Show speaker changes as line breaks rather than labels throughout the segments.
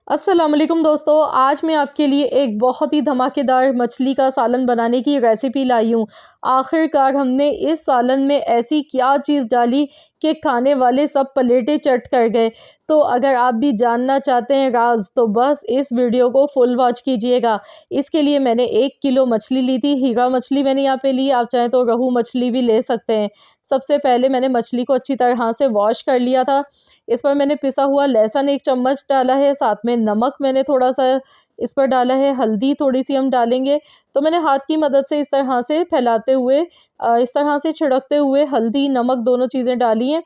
अस्सलाम वालेकुम दोस्तों, आज मैं आपके लिए एक बहुत ही धमाकेदार मछली का सालन बनाने की रेसिपी लाई हूँ। आखिरकार हमने इस सालन में ऐसी क्या चीज़ डाली कि खाने वाले सब पलेटें चट कर गए। तो अगर आप भी जानना चाहते हैं राज़, तो बस इस वीडियो को फुल वॉच कीजिएगा। इसके लिए मैंने 1 किलो मछली ली थी। हीरा मछली मैंने यहाँ पे ली, आप चाहें तो रोहू मछली भी ले सकते हैं। सबसे पहले मैंने मछली को अच्छी तरह से वॉश कर लिया था। इस पर मैंने पिसा हुआ लहसुन 1 चम्मच डाला है, साथ में नमक मैंने थोड़ा-सा इस पर डाला है, हल्दी थोड़ी-सी हम डालेंगे। तो मैंने हाथ की मदद से इस तरह से फैलाते हुए इस तरह से छिड़कते हुए हल्दी, नमक दोनों चीज़ें डाली हैं।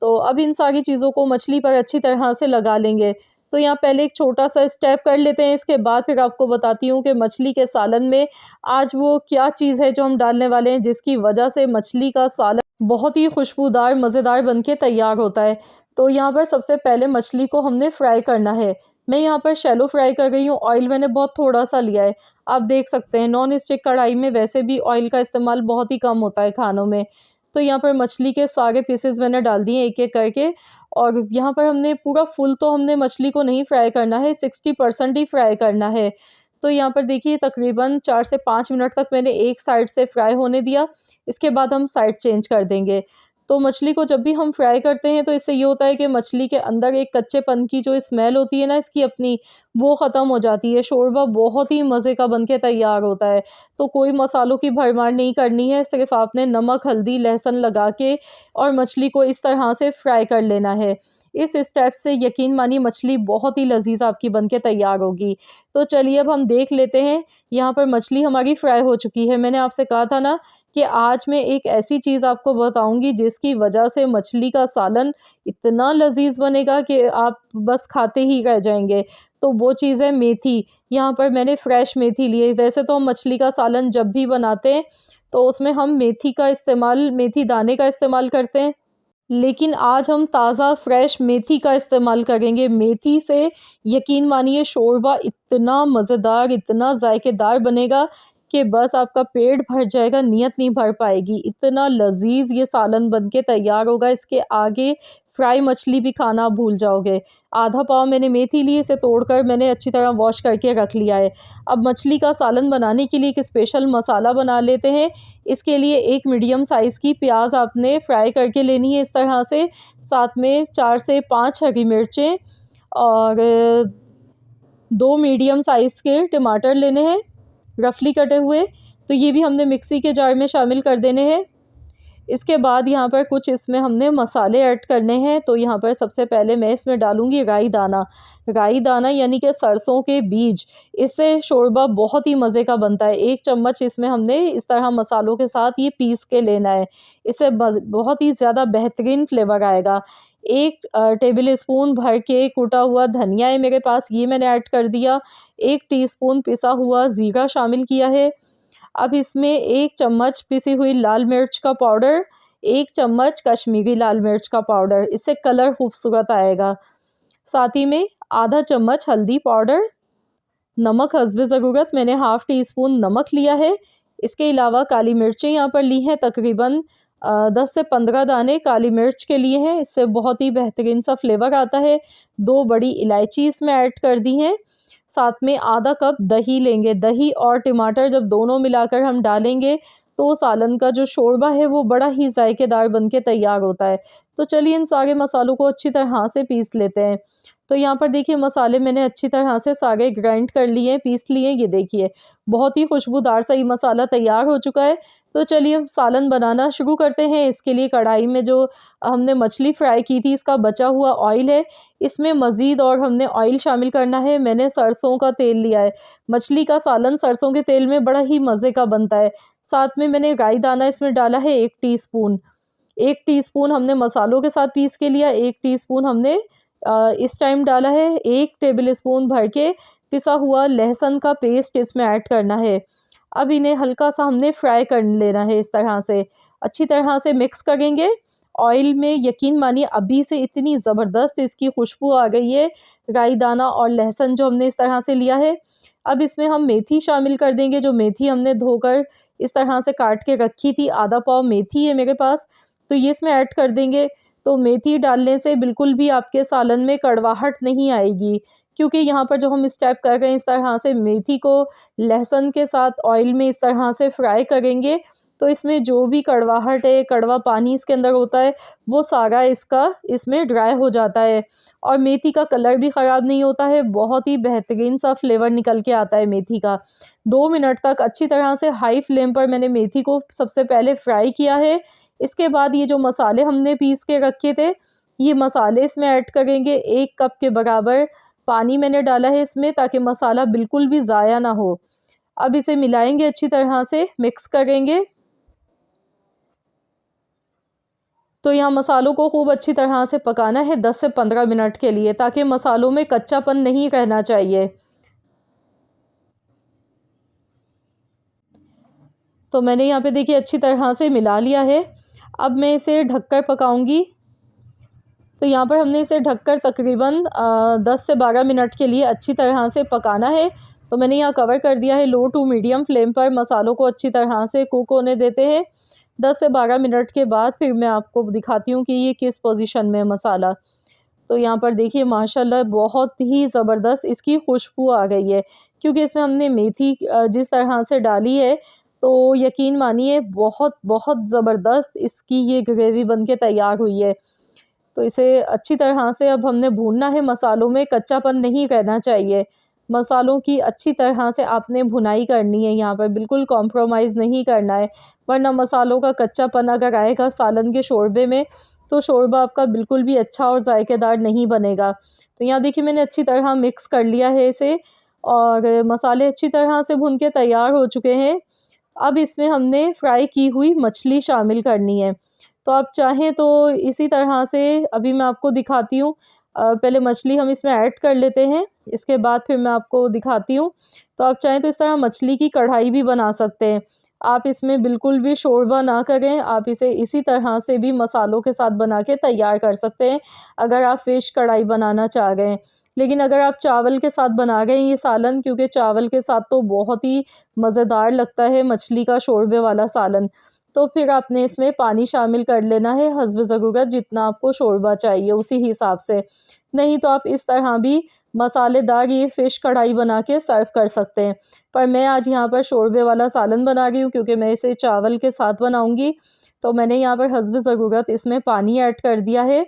तो अब इन सारी चीज़ों को मछली पर अच्छी तरह से लगा लेंगे। तो यहाँ पहले एक छोटा-सा स्टेप कर लेते हैं, इसके बाद फिर आपको बताती हूँ कि मछली के सालन में आज वो क्या चीज़ है जो हम डालने वाले हैं, जिसकी वजह से मछली का सालन बहुत ही खुशबूदार, मज़ेदार बन के तैयार होता है। तो यहाँ पर सबसे पहले मछली को हमने फ्राई करना है। मैं यहाँ पर शैलो फ्राई कर रही हूँ, ऑयल मैंने बहुत थोड़ा-सा लिया है। आप देख सकते हैं नॉन स्टिक कढ़ाई में वैसे भी ऑयल का इस्तेमाल बहुत ही कम होता है खानों में। तो यहाँ पर मछली के सारे पीसेस मैंने डाल दिए एक-एक करके, और यहाँ पर हमने पूरा फुल तो हमने मछली को नहीं फ्राई करना है, 60% ही फ्राई करना है। तो यहाँ पर देखिए तकरीबन 4 से 5 मिनट तक मैंने एक साइड से फ्राई होने दिया। इसके बाद हम साइड चेंज कर देंगे। तो मछली को जब भी हम फ्राई करते हैं तो इससे ये होता है कि मछली के अंदर एक कच्चेपन की जो स्मेल होती है ना इसकी अपनी, वो ख़त्म हो जाती है। शोरबा बहुत ही मज़े का बन के तैयार होता है। तो कोई मसालों की भरमार नहीं करनी है, सिर्फ़ आपने नमक, हल्दी, लहसुन लगा के और मछली को इस तरह से फ्राई कर लेना है। इस स्टेप से यकीन मानिए मछली बहुत ही लज़ीज़ आपकी बन के तैयार होगी। तो चलिए अब हम देख लेते हैं। यहाँ पर मछली हमारी फ्राई हो चुकी है। मैंने आपसे कहा था ना कि आज मैं एक ऐसी चीज़ आपको बताऊँगी जिसकी वजह से मछली का सालन इतना लज़ीज़ बनेगा कि आप बस खाते ही रह जाएँगे। तो वो चीज़ है मेथी। यहाँ पर मैंने फ्रेश मेथी ली है। वैसे तो हम मछली का सालन जब भी बनाते हैं तो उसमें हम मेथी दाने का इस्तेमाल करते हैं। लेकिन आज हम ताज़ा फ्रेश मेथी का इस्तेमाल करेंगे। मेथी से यकीन मानिए शोरबा इतना मज़ेदार, इतना ज़ायकेदार बनेगा कि बस आपका पेट भर जाएगा, नीयत नहीं भर पाएगी। इतना लज़ीज़ ये सालन बन के तैयार होगा, इसके आगे फ्राई मछली भी खाना आप भूल जाओगे। आधा पाव मैंने मेथी ली, इसे तोड़कर मैंने अच्छी तरह वॉश करके रख लिया है। अब मछली का सालन बनाने के लिए एक स्पेशल मसाला बना लेते हैं। इसके लिए एक मीडियम साइज़ की प्याज आपने फ्राई करके लेनी है इस तरह से, साथ में 4 से 5 हरी मिर्चें और 2 मीडियम साइज़ के टमाटर लेने हैं रफली कटे हुए। तो ये भी हमने मिक्सी के जार में शामिल कर देने हैं। इसके बाद यहाँ पर कुछ इसमें हमने मसाले ऐड करने हैं। तो यहाँ पर सबसे पहले मैं इसमें डालूँगी राई दाना। राई दाना यानी कि सरसों के बीज, इससे शोरबा बहुत ही मज़े का बनता है। 1 चम्मच इसमें हमने इस तरह मसालों के साथ ये पीस के लेना है। इससे बहुत ही ज़्यादा बेहतरीन फ्लेवर आएगा। 1 टेबल स्पून भर के कुटा हुआ धनिया है मेरे पास, ये मैंने ऐड कर दिया। 1 टीस्पून पिसा हुआ ज़ीरा शामिल किया है। अब इसमें 1 चम्मच पिसी हुई लाल मिर्च का पाउडर, 1 चम्मच कश्मीरी लाल मिर्च का पाउडर, इससे कलर खूबसूरत आएगा। साथ ही में आधा चम्मच हल्दी पाउडर, नमक हस्बे ज़रूरत, मैंने हाफ़ टी स्पून नमक लिया है। इसके अलावा काली मिर्चें यहाँ पर ली हैं, तकरीबन 10 से 15 दाने काली मिर्च के लिए हैं, इससे बहुत ही बेहतरीन सा फ्लेवर आता है। 2 बड़ी इलायची इसमें ऐड कर दी हैं। साथ में आधा कप दही लेंगे। दही और टमाटर जब दोनों मिलाकर हम डालेंगे तो सालन का जो शोरबा है वो बड़ा ही ज़ायकेदार बन के तैयार होता है। तो चलिए इन सारे मसालों को अच्छी तरह से पीस लेते हैं। तो यहाँ पर देखिए मसाले मैंने अच्छी तरह से सारे ग्राइंड कर लिए, पीस लिए। ये देखिए बहुत ही खुशबूदार सा ये मसाला तैयार हो चुका है। तो चलिए अब सालन बनाना शुरू करते हैं। इसके लिए कढ़ाई में जो हमने मछली फ्राई की थी इसका बचा हुआ ऑयल है, इसमें मज़ीद और हमने ऑयल शामिल करना है। मैंने सरसों का तेल लिया है। मछली का सालन सरसों के तेल में बड़ा ही मज़े का बनता है। साथ में मैंने राई दाना इसमें डाला है 1 टीस्पून। 1 टीस्पून हमने मसालों के साथ पीस के लिया, 1 टीस्पून हमने इस टाइम डाला है। 1 टेबल स्पून भर के पिसा हुआ लहसुन का पेस्ट इसमें ऐड करना है। अब इन्हें हल्का सा हमने फ्राई कर लेना है, इस तरह से अच्छी तरह से मिक्स करेंगे ऑयल में। यकीन मानिए अभी से इतनी ज़बरदस्त इसकी खुशबू आ गई है, राई दाना और लहसुन जो हमने इस तरह से लिया है। अब इसमें हम मेथी शामिल कर देंगे, जो मेथी हमने धोकर इस तरह से काट के रखी थी। आधा पाव मेथी है मेरे पास, तो ये इसमें ऐड कर देंगे। तो मेथी डालने से बिल्कुल भी आपके सालन में कड़वाहट नहीं आएगी, क्योंकि यहाँ पर जो हम स्टेप कर रहे हैं, इस तरह से मेथी को लहसुन के साथ ऑयल में इस तरह से फ्राई करेंगे तो इसमें जो भी कड़वाहट है, कड़वा पानी इसके अंदर होता है, वो सारा इसमें ड्राई हो जाता है और मेथी का कलर भी ख़राब नहीं होता है, बहुत ही बेहतरीन सा फ्लेवर निकल के आता है मेथी का। 2 मिनट तक अच्छी तरह से हाई फ्लेम पर मैंने मेथी को सबसे पहले फ्राई किया है। इसके बाद ये जो मसाले हमने पीस के रखे थे, ये मसाले इसमें ऐड करेंगे। 1 कप के बराबर पानी मैंने डाला है इसमें, ताकि मसाला बिल्कुल भी ज़ाया ना हो। अब इसे मिलाएंगे, अच्छी तरह से मिक्स करेंगे। तो यहाँ मसालों को खूब अच्छी तरह से पकाना है 10 से 15 मिनट के लिए, ताकि मसालों में कच्चापन नहीं रहना चाहिए। तो मैंने यहाँ पे देखिए अच्छी तरह से मिला लिया है। अब मैं इसे ढककर पकाऊंगी। तो यहाँ पर हमने इसे ढककर तकरीबन 10 से 12 मिनट के लिए अच्छी तरह से पकाना है। तो मैंने यहाँ कवर कर दिया है, लो टू मीडियम फ्लेम पर मसालों को अच्छी तरह से कुक होने देते हैं। 10 से 12 मिनट के बाद फिर मैं आपको दिखाती हूँ कि ये किस पोजीशन में है मसाला। तो यहाँ पर देखिए माशाल्लाह बहुत ही ज़बरदस्त इसकी खुशबू आ गई है, क्योंकि इसमें हमने मेथी जिस तरह से डाली है, तो यकीन मानिए बहुत बहुत ज़बरदस्त इसकी ये ग्रेवी बन के तैयार हुई है। तो इसे अच्छी तरह से अब हमने भूनना है, मसालों में कच्चापन नहीं रहना चाहिए। मसालों की अच्छी तरह से आपने भुनाई करनी है, यहाँ पर बिल्कुल कॉम्प्रोमाइज़ नहीं करना है, वरना मसालों का कच्चापन अगर आएगा सालन के शोरबे में, तो शोरबा आपका बिल्कुल भी अच्छा और जायकेदार नहीं बनेगा। तो यहाँ देखिए मैंने अच्छी तरह मिक्स कर लिया है इसे और मसाले अच्छी तरह से भुन के तैयार हो चुके हैं। अब इसमें हमने फ्राई की हुई मछली शामिल करनी है। तो आप चाहें तो इसी तरह से अभी मैं आपको दिखाती हूँ। पहले मछली हम इसमें ऐड कर लेते हैं, इसके बाद फिर मैं आपको दिखाती हूँ। तो आप चाहें तो इस तरह मछली की कढ़ाई भी बना सकते हैं। आप इसमें बिल्कुल भी शोरबा ना करें, आप इसे इसी तरह से भी मसालों के साथ बना के तैयार कर सकते हैं, अगर आप फ़िश कढ़ाई बनाना चाह रहे हैं। लेकिन अगर आप चावल के साथ बना रहे हैं ये सालन, क्योंकि चावल के साथ तो बहुत ही मज़ेदार लगता है मछली का शोरबे वाला सालन, तो फिर आपने इसमें पानी शामिल कर लेना है हस्ब ज़रूरत, जितना आपको शोरबा चाहिए उसी हिसाब से। नहीं तो आप इस तरह भी मसालेदार ये फ़िश कढ़ाई बना के सर्व कर सकते हैं। पर मैं आज यहाँ पर शोरबे वाला सालन बना रही हूँ, क्योंकि मैं इसे चावल के साथ बनाऊँगी। तो मैंने यहाँ पर हस्ब ज़रूरत इसमें पानी ऐड कर दिया है।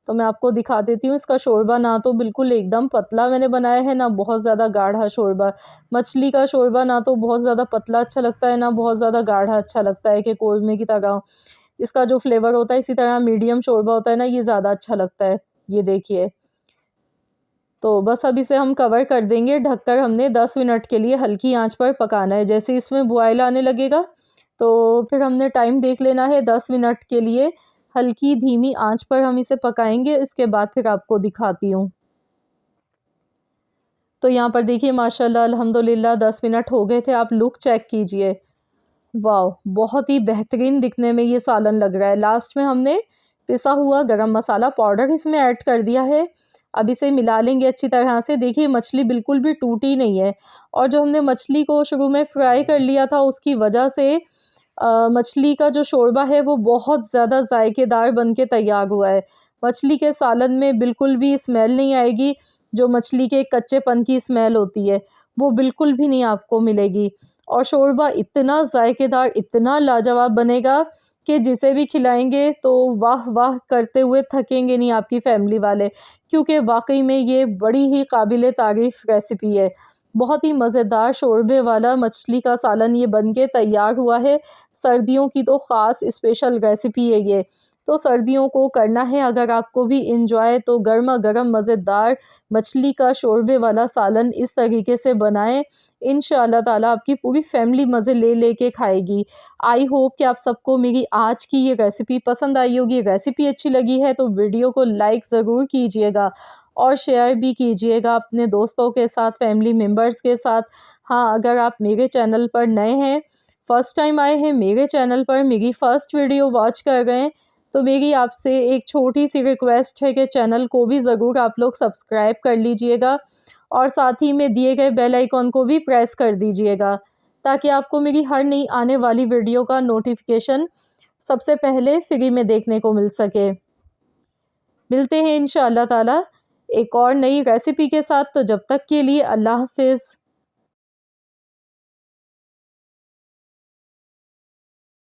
तो मैं आपको दिखा देती हूँ इसका शोरबा, ना तो बिल्कुल एकदम पतला मैंने बनाया है, ना बहुत ज़्यादा गाढ़ा शोरबा। मछली का शोरबा ना तो बहुत ज़्यादा पतला अच्छा लगता है, ना बहुत ज़्यादा गाढ़ा अच्छा लगता है कि कोरमा की तरह। इसका जो फ्लेवर होता है इसी तरह मीडियम शोरबा होता है ना, ये ज़्यादा अच्छा लगता है। ये देखिए, तो बस अब इसे हम कवर कर देंगे, ढककर हमने 10 मिनट के लिए हल्की आंच पर पकाना है। जैसे इसमें बॉयल आने लगेगा, तो फिर हमने टाइम देख लेना है 10 मिनट के लिए हल्की धीमी आंच पर हम इसे पकाएंगे। इसके बाद फिर आपको दिखाती हूँ। तो यहाँ पर देखिए माशाल्लाह अल्हम्दुलिल्लाह 10 मिनट हो गए थे, आप लुक चेक कीजिए। वाओ! बहुत ही बेहतरीन दिखने में ये सालन लग रहा है। लास्ट में हमने पिसा हुआ गरम मसाला पाउडर इसमें ऐड कर दिया है। अब इसे मिला लेंगे अच्छी तरह से। देखिए मछली बिल्कुल भी टूटी नहीं है, और जो हमने मछली को शुरू में फ्राई कर लिया था उसकी वजह से मछली का जो शोरबा है वो बहुत ज़्यादा जायकेदार बन के तैयार हुआ है। मछली के सालन में बिल्कुल भी स्मेल नहीं आएगी, जो मछली के कच्चेपन की स्मेल होती है, वो बिल्कुल भी नहीं आपको मिलेगी। और शोरबा इतना जायकेदार, इतना लाजवाब बनेगा कि जिसे भी खिलाएँगे तो वाह वाह करते हुए थकेंगे नहीं आपकी फैमिली वाले, क्योंकि वाक़ई में ये बड़ी ही काबिल तारीफ़ रेसिपी है। बहुत ही मज़ेदार शोरबे वाला मछली का सालन ये बन के तैयार हुआ है। सर्दियों की तो ख़ास स्पेशल रेसिपी है ये। तो सर्दियों को करना है अगर आपको भी एन्जॉय, तो गरमा-गरम मज़ेदार मछली का शोरबे वाला सालन इस तरीके से बनाएँ। इंशाअल्लाह ताला आपकी पूरी फैमिली मज़े ले के खाएगी। आई होप कि आप सबको मेरी आज की ये रेसिपी पसंद आई होगी। रेसिपी अच्छी लगी है तो वीडियो को लाइक ज़रूर कीजिएगा और शेयर भी कीजिएगा अपने दोस्तों के साथ, फैमिली मेम्बर्स के साथ। हाँ, अगर आप मेरे चैनल पर नए हैं, फ़र्स्ट टाइम आए हैं मेरे चैनल पर, मेरी फ़र्स्ट वीडियो वॉच कर रहे हैं, तो मेरी आपसे एक छोटी-सी रिक्वेस्ट है कि चैनल को भी ज़रूर आप लोग सब्सक्राइब कर लीजिएगा और साथ ही में दिए गए बेल आइकॉन को भी प्रेस कर दीजिएगा, ताकि आपको मेरी हर नई आने वाली वीडियो का नोटिफिकेशन सबसे पहले फ्री में देखने को मिल सके। मिलते हैं इंशाअल्लाह ताला एक और नई रेसिपी के साथ। तो जब तक के लिए अल्लाह हाफ़िज़।